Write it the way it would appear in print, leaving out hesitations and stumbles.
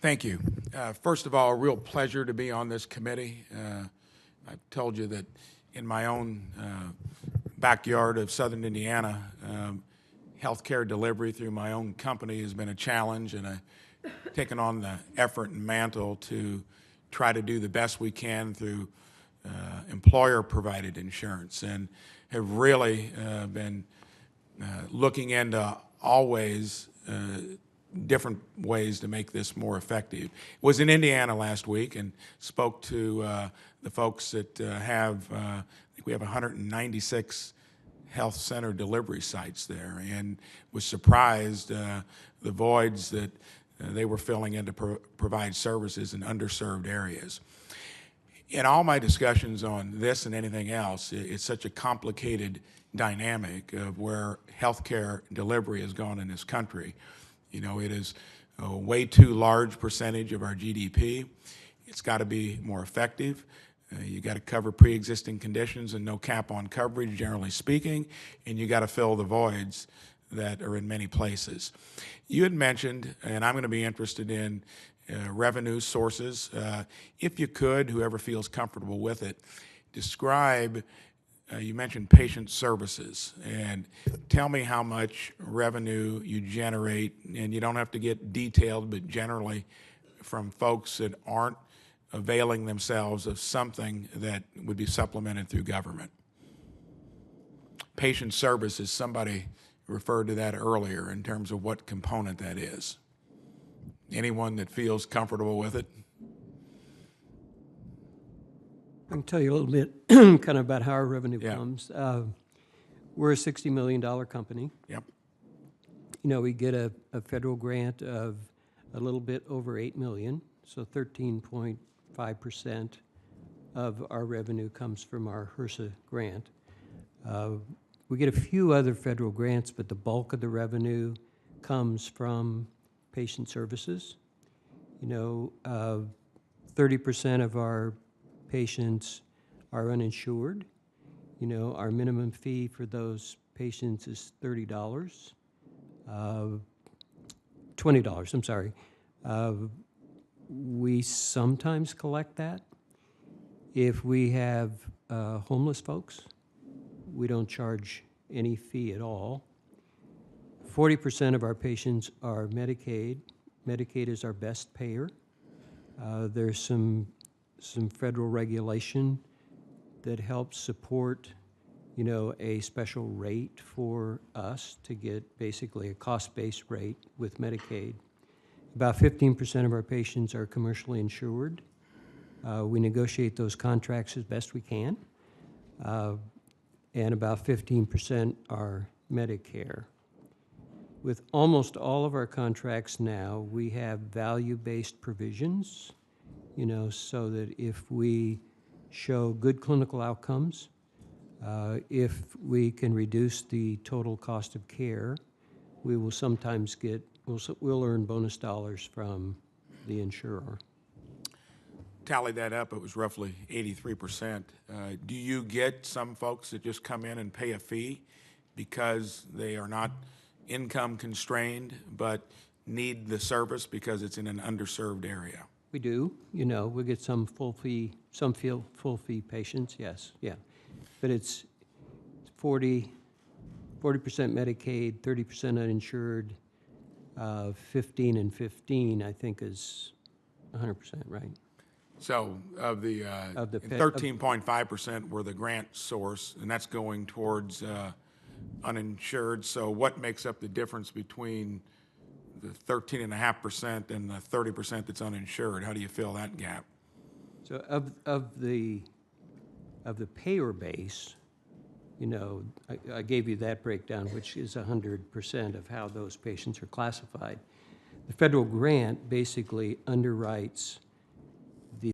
Thank you. First of all, a real pleasure to be on this committee. I've told you that in my own backyard of southern Indiana, healthcare delivery through my own company has been a challenge, and I've taken on the effort and mantle to try to do the best we can through employer-provided insurance, and have really been looking into always different ways to make this more effective. Was in Indiana last week and spoke to the folks that I think we have 196 health center delivery sites there, and was surprised the voids that they were filling in to provide services in underserved areas. In all my discussions on this and anything else, it's such a complicated dynamic of where healthcare delivery has gone in this country. You know, it is a way too large percentage of our GDP. It's got to be more effective. You got to cover pre-existing conditions and no cap on coverage, generally speaking, and you got to fill the voids that are in many places. You had mentioned, and I'm going to be interested in revenue sources. If you could, whoever feels comfortable with it, describe, you mentioned patient services, and tell me how much revenue you generate, and you don't have to get detailed, but generally from folks that aren't availing themselves of something that would be supplemented through government. Patient services, somebody referred to that earlier in terms of what component that is. Anyone that feels comfortable with it? I can tell you a little bit kind of about how our revenue comes. We're a $60 million company. Yep. You know, we get a federal grant of a little bit over $8 million, so 13.5% of our revenue comes from our HRSA grant. We get a few other federal grants, but the bulk of the revenue comes from patient services. You know, 30% of our patients are uninsured. You know, our minimum fee for those patients is $30. $20, I'm sorry. We sometimes collect that. If we have homeless folks, we don't charge any fee at all. 40% of our patients are Medicaid. Medicaid is our best payer. There's some federal regulation that helps support, you know, a special rate for us to get basically a cost-based rate with Medicaid. About 15% of our patients are commercially insured. We negotiate those contracts as best we can. And about 15% are Medicare. With almost all of our contracts now, we have value-based provisions, you know, so that if we show good clinical outcomes, if we can reduce the total cost of care, we will sometimes we'll earn bonus dollars from the insurer. Tally that up, it was roughly 83%. Do you get some folks that just come in and pay a fee because they are not income constrained but need the service because it's in an underserved area? We do. You know, we get some full fee patients, yes, yeah. But it's 40% Medicaid, 30% uninsured, 15 and 15, I think, is 100%, right? So of the 13.5% were the grant source, and that's going towards uninsured. So what makes up the difference between the 13.5% and the 30% that's uninsured? How do you fill that gap? So of the payer base, you know, I gave you that breakdown, which is 100% of how those patients are classified. The federal grant basically underwrites